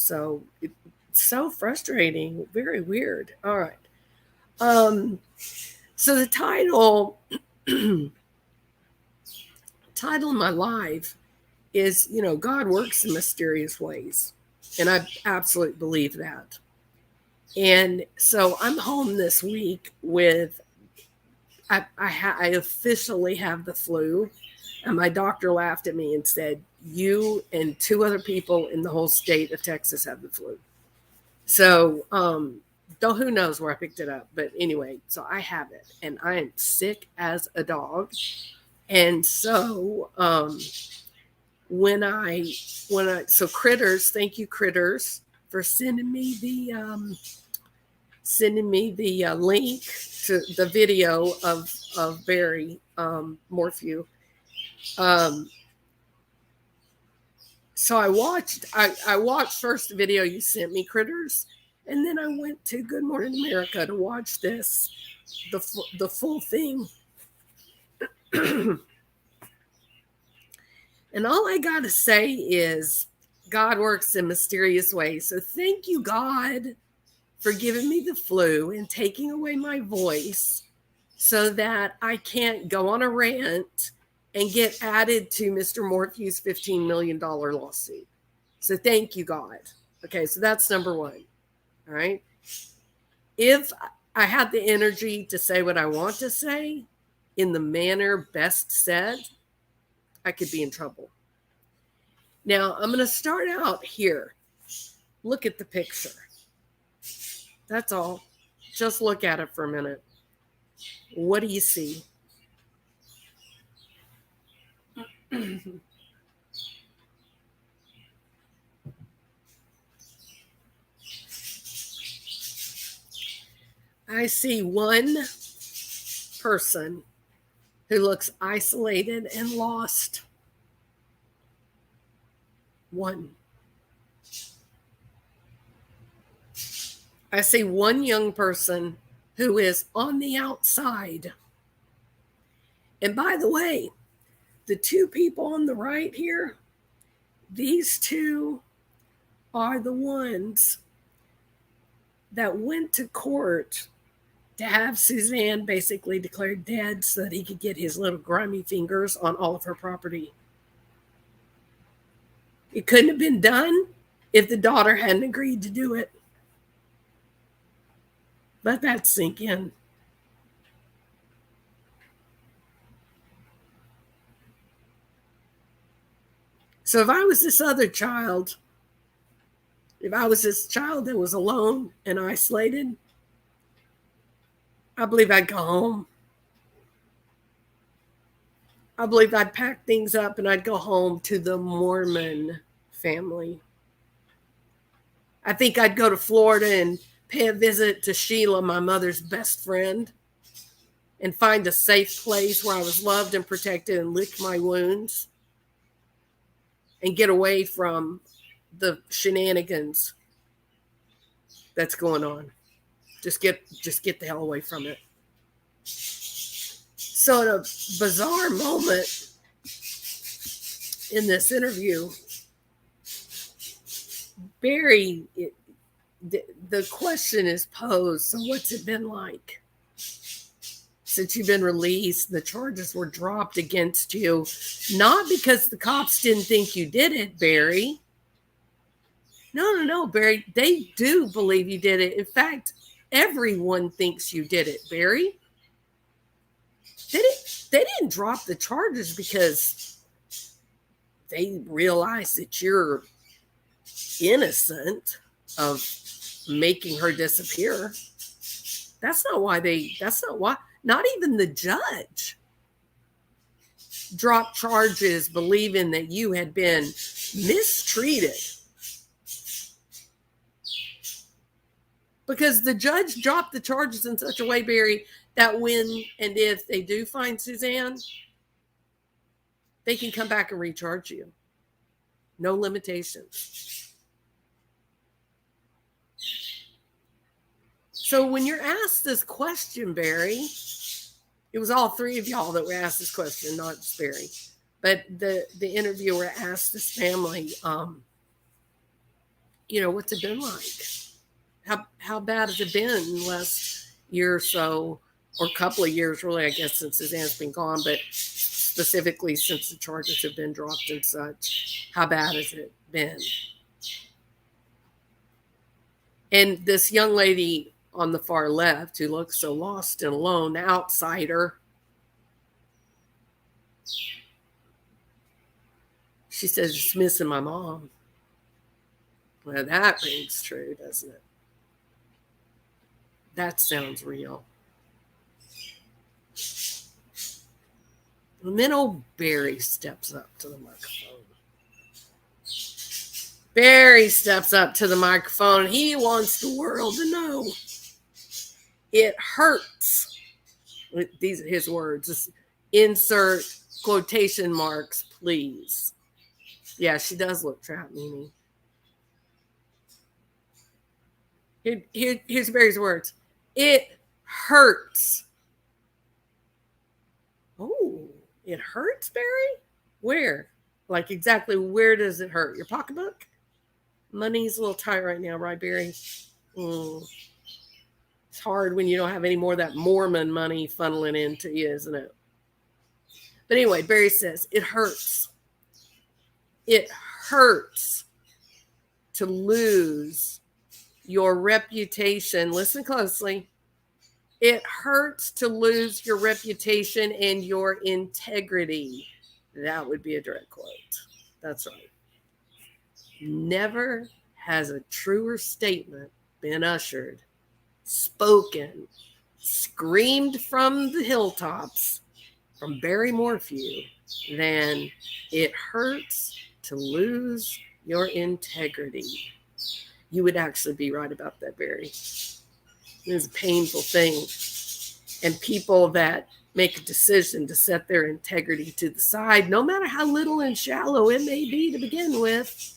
So it's so frustrating, very weird. All right. So the title of my live is, God works in mysterious ways. And I absolutely believe that. And so I'm home this week with, I officially have the flu. And my doctor laughed at me and said, you and 2 other people in the whole state of Texas have the flu. So, though who knows where I picked it up. But anyway, so I have it. And I am sick as a dog. And so so Critters, thank you Critters for sending me the link to the video of Barry Morphew. So I watched first the video you sent me, Critters, and then I went to Good Morning America to watch the full thing. And all I got to say is God works in mysterious ways. So thank you, God, for giving me the flu and taking away my voice so that I can't go on a rant and get added to Mr. Morphew's $15 million lawsuit. So thank you, God. Okay, so that's number one. All right. If I had the energy to say what I want to say in the manner best said, I could be in trouble. Now, I'm going to start out here. Look at the picture. That's all. Just look at it for a minute. What do you see? I see one person who looks isolated and lost. One. I see one young person who is on the outside. And by the way, the 2 people on the right here, these 2 are the ones that went to court to have Suzanne basically declared dead so that he could get his little grimy fingers on all of her property. It couldn't have been done if the daughter hadn't agreed to do it. Let that sink in. So if I was this other child, if I was this child that was alone and isolated, I believe I'd go home. I believe I'd pack things up and I'd go home to the Mormon family. I think I'd go to Florida and pay a visit to Sheila, my mother's best friend, and find a safe place where I was loved and protected and lick my wounds and get away from the shenanigans that's going on. Just get the hell away from it. So in a bizarre moment in this interview, Barry, the question is posed, so what's it been like since you've been released? The charges were dropped against you, not because the cops didn't think you did it, Barry. No, Barry. They do believe you did it. In fact, everyone thinks you did it, Barry. They didn't drop the charges because they realize that you're innocent of making her disappear. That's not why, not even the judge dropped charges believing that you had been mistreated. Because the judge dropped the charges in such a way, Barry, that when and if they do find Suzanne, they can come back and recharge you. No limitations. So when you're asked this question, Barry, it was all 3 of y'all that were asked this question, not just Barry. But the interviewer asked this family, what's it been like? How bad has it been in the last year or so, or a couple of years, really, I guess, since Suzanne's been gone, but specifically since the charges have been dropped and such? How bad has it been? And this young lady on the far left who looks so lost and alone, outsider, she says, "Just missing my mom." Well, that rings true, doesn't it? That sounds real. And then old Barry steps up to the microphone. Barry steps up to the microphone. He wants the world to know. It hurts. These are his words. Just insert quotation marks, please. Yeah, she does look trapped, Mimi. Here's Barry's words. It hurts. Oh, it hurts, Barry? Where? Like, exactly where does it hurt? Your pocketbook? Money's a little tight right now, right, Barry? It's hard when you don't have any more of that Mormon money funneling into you, isn't it? But anyway, Barry says, it hurts. It hurts to lose your reputation. Listen closely. It hurts to lose your reputation and your integrity. That would be a direct quote. That's right. Never has a truer statement been ushered, spoken, screamed from the hilltops from Barry Morphew than it hurts to lose your integrity. You would actually be right about that, Barry. It is a painful thing. And people that make a decision to set their integrity to the side, no matter how little and shallow it may be to begin with,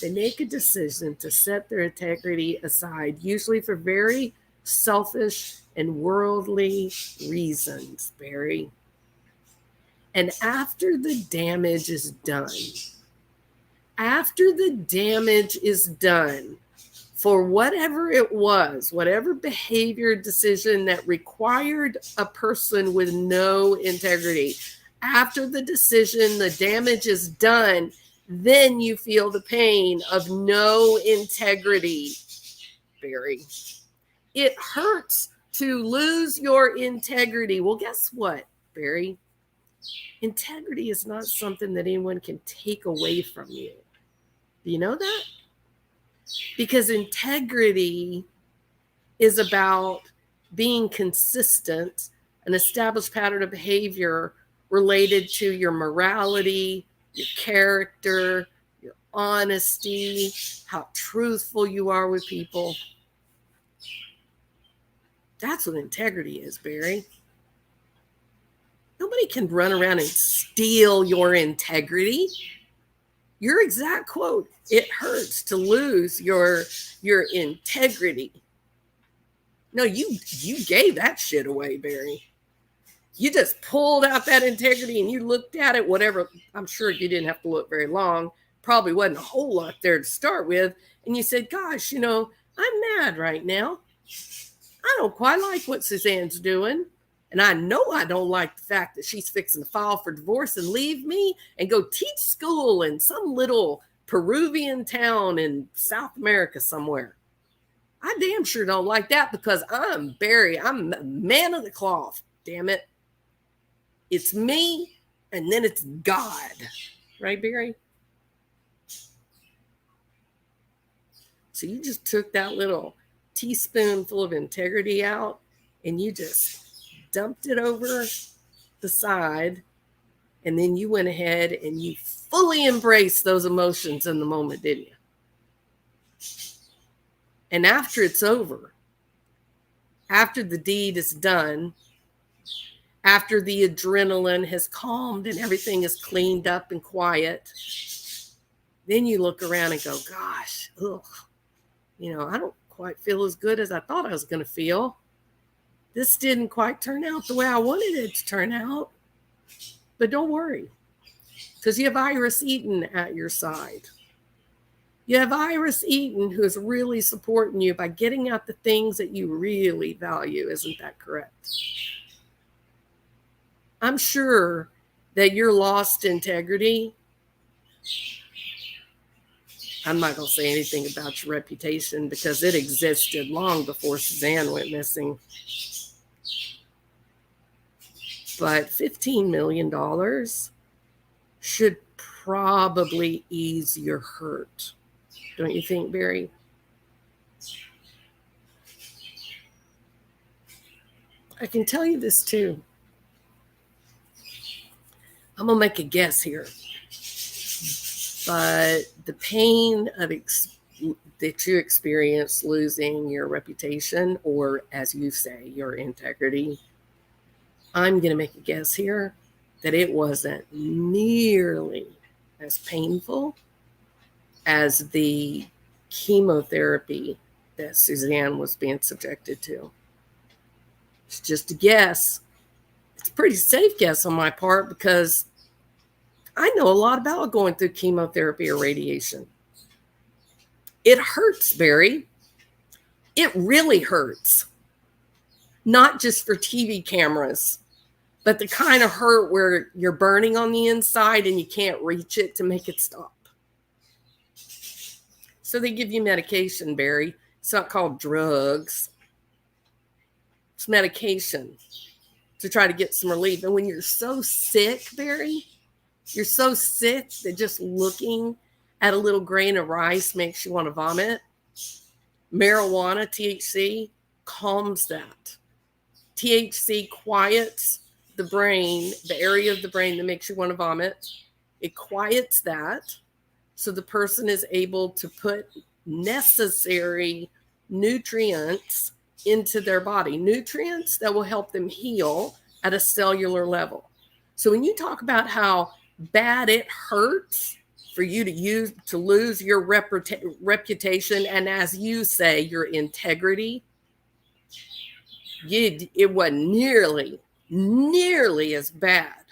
they make a decision to set their integrity aside, usually for very selfish and worldly reasons, Barry. And after the damage is done, for whatever it was, whatever behavior decision that required a person with no integrity, after the decision, the damage is done, then you feel the pain of no integrity, Barry. It hurts to lose your integrity. Well, guess what, Barry? Integrity is not something that anyone can take away from you. Do you know that? Because integrity is about being consistent, an established pattern of behavior related to your morality, your character, your honesty, how truthful you are with people. That's what integrity is, Barry. Nobody can run around and steal your integrity. Your exact quote, it hurts to lose your integrity. No, you gave that shit away, Barry. You just pulled out that integrity and you looked at it, whatever. I'm sure you didn't have to look very long. Probably wasn't a whole lot there to start with. And you said, gosh, I'm mad right now. I don't quite like what Suzanne's doing. And I know I don't like the fact that she's fixing to file for divorce and leave me and go teach school in some little Peruvian town in South America somewhere. I damn sure don't like that because I'm Barry. I'm a man of the cloth, damn it. It's me, and then it's God. Right, Barry? So you just took that little teaspoonful of integrity out, and you just dumped it over the side, and then you went ahead and you fully embraced those emotions in the moment, didn't you? And after it's over, after the deed is done, after the adrenaline has calmed and everything is cleaned up and quiet, then you look around and go, gosh, ugh, I don't quite feel as good as I thought I was going to feel. This didn't quite turn out the way I wanted it to turn out. But don't worry, because you have Iris Eaton at your side. You have Iris Eaton, who is really supporting you by getting out the things that you really value. Isn't that correct? I'm sure that your lost integrity, I'm not going to say anything about your reputation because it existed long before Suzanne went missing. But $15 million should probably ease your hurt. Don't you think, Barry? I can tell you this too. I'm going to make a guess here. But the pain of that you experience losing your reputation, or as you say, your integrity, I'm going to make a guess here that it wasn't nearly as painful as the chemotherapy that Suzanne was being subjected to. It's just a guess. It's a pretty safe guess on my part because I know a lot about going through chemotherapy or radiation. It hurts, Barry. It really hurts. Not just for TV cameras, but the kind of hurt where you're burning on the inside and you can't reach it to make it stop. So they give you medication, Barry. It's not called drugs. It's medication to try to get some relief. And when you're so sick, Barry, you're so sick that just looking at a little grain of rice makes you want to vomit. Marijuana, THC, calms that. THC quiets the brain, the area of the brain that makes you want to vomit. It quiets that so the person is able to put necessary nutrients into their body, nutrients that will help them heal at a cellular level. So when you talk about how bad it hurts for you to lose your reputation, and as you say, your integrity, it wasn't nearly as bad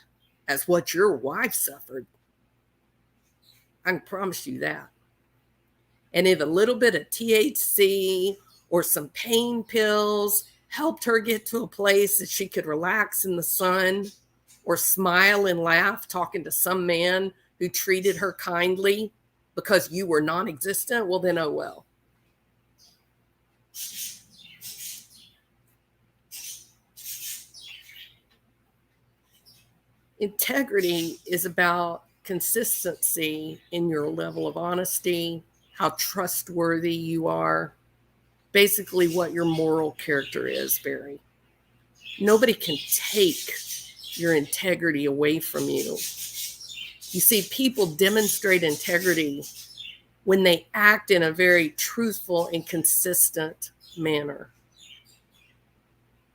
as what your wife suffered. I can promise you that. And if a little bit of THC or some pain pills helped her get to a place that she could relax in the sun or smile and laugh talking to some man who treated her kindly because you were non-existent, well then, oh well. Integrity is about consistency in your level of honesty, how trustworthy you are, basically what your moral character is, Barry. Nobody can take your integrity away from you. You see, people demonstrate integrity when they act in a very truthful and consistent manner.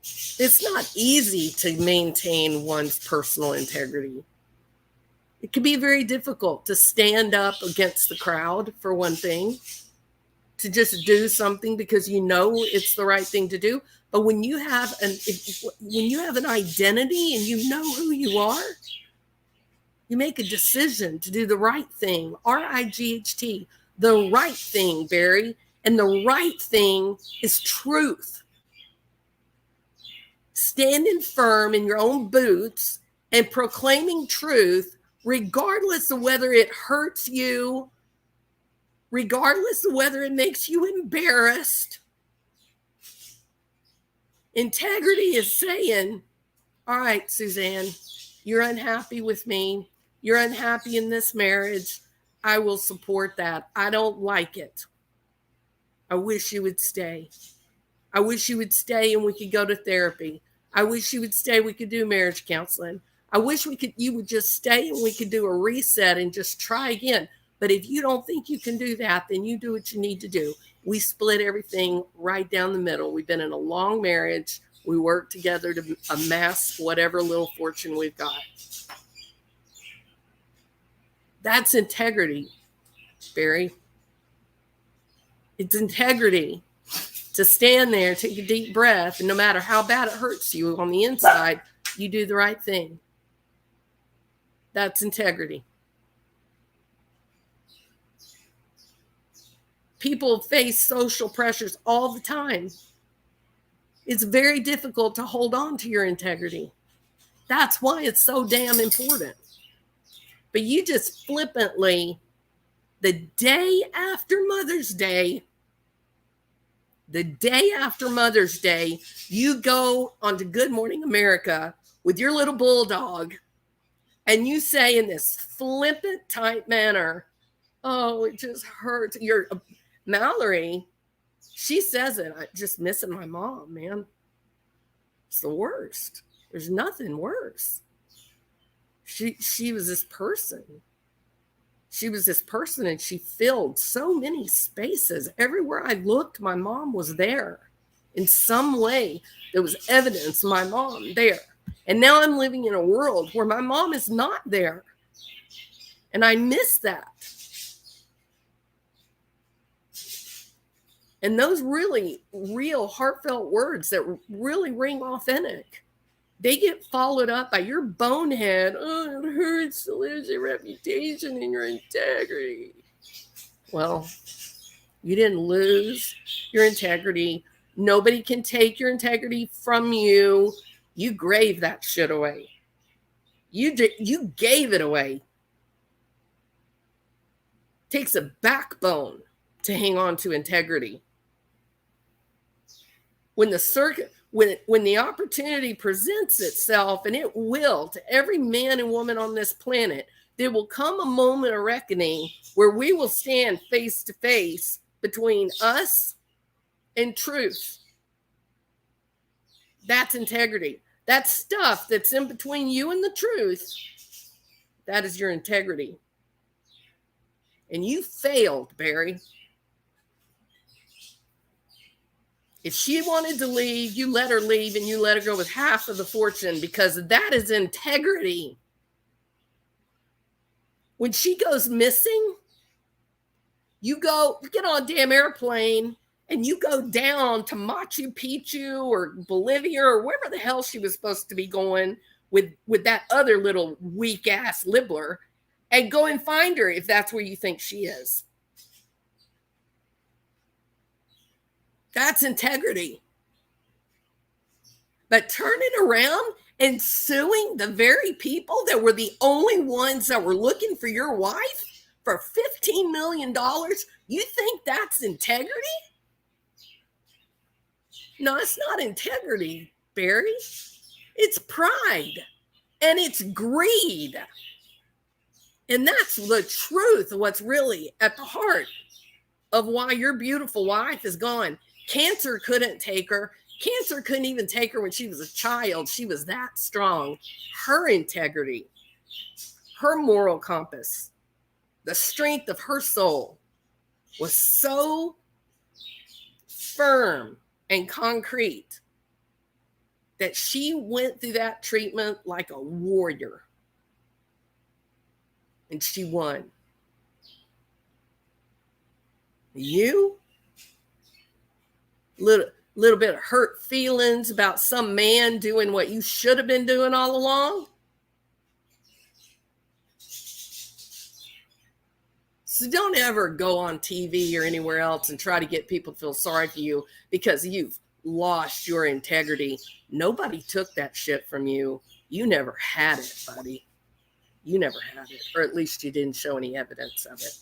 It's not easy to maintain one's personal integrity. It can be very difficult to stand up against the crowd, for one thing, to just do something because you know it's the right thing to do. But when you have an identity and you know who you are, you make a decision to do the right thing. RIGHT, the right thing, Barry. And the right thing is truth. Standing firm in your own boots and proclaiming truth, regardless of whether it hurts you, regardless of whether it makes you embarrassed. Integrity is saying, all right, Suzanne, you're unhappy with me. You're unhappy in this marriage. I will support that. I don't like it. I wish you would stay. I wish you would stay and we could go to therapy. I wish you would stay. We could do marriage counseling. I wish you would just stay and we could do a reset and just try again. But if you don't think you can do that, then you do what you need to do. We split everything right down the middle. We've been in a long marriage. We work together to amass whatever little fortune we've got. That's integrity, Barry. It's integrity to stand there, take a deep breath, and no matter how bad it hurts you on the inside, you do the right thing. That's integrity. People face social pressures all the time. It's very difficult to hold on to your integrity. That's why it's so damn important. But you just flippantly, the day after Mother's Day, you go onto Good Morning America with your little bulldog and you say in this flippant type manner, oh, it just hurts. Mallory, she says it. I'm just missing my mom, man. It's the worst. There's nothing worse. She was this person. She was this person, and she filled so many spaces. Everywhere I looked, my mom was there. In some way, there was evidence of my mom there. And now I'm living in a world where my mom is not there. And I miss that. And those really real heartfelt words that really ring authentic, they get followed up by your bonehead. Oh, it hurts to lose your reputation and your integrity. Well, you didn't lose your integrity. Nobody can take your integrity from you. You gave that shit away. You gave it away. It takes a backbone to hang on to integrity. When the opportunity presents itself, and it will, to every man and woman on this planet, there will come a moment of reckoning where we will stand face to face between us and truth. That's integrity. That stuff that's in between you and the truth, that is your integrity. And you failed, Barry. If she wanted to leave, you let her leave, and you let her go with half of the fortune, because that is integrity. When she goes missing, you get on a damn airplane and you go down to Machu Picchu or Bolivia or wherever the hell she was supposed to be going with that other little weak ass libbler, and go and find her if that's where you think she is. That's integrity. But turning around and suing the very people that were the only ones that were looking for your wife for $15 million, you think that's integrity? No, it's not integrity, Barry. It's pride and it's greed. And that's the truth of what's really at the heart of why your beautiful wife is gone. Cancer couldn't take her. Cancer couldn't even take her when she was a child. She was that strong. Her integrity, her moral compass, the strength of her soul was so firm and concrete that she went through that treatment like a warrior. And she won. You? Little bit of hurt feelings about some man doing what you should have been doing all along. So don't ever go on TV or anywhere else and try to get people to feel sorry for you because you've lost your integrity. Nobody took that shit from you. You never had it, buddy. You never had it, or at least you didn't show any evidence of it.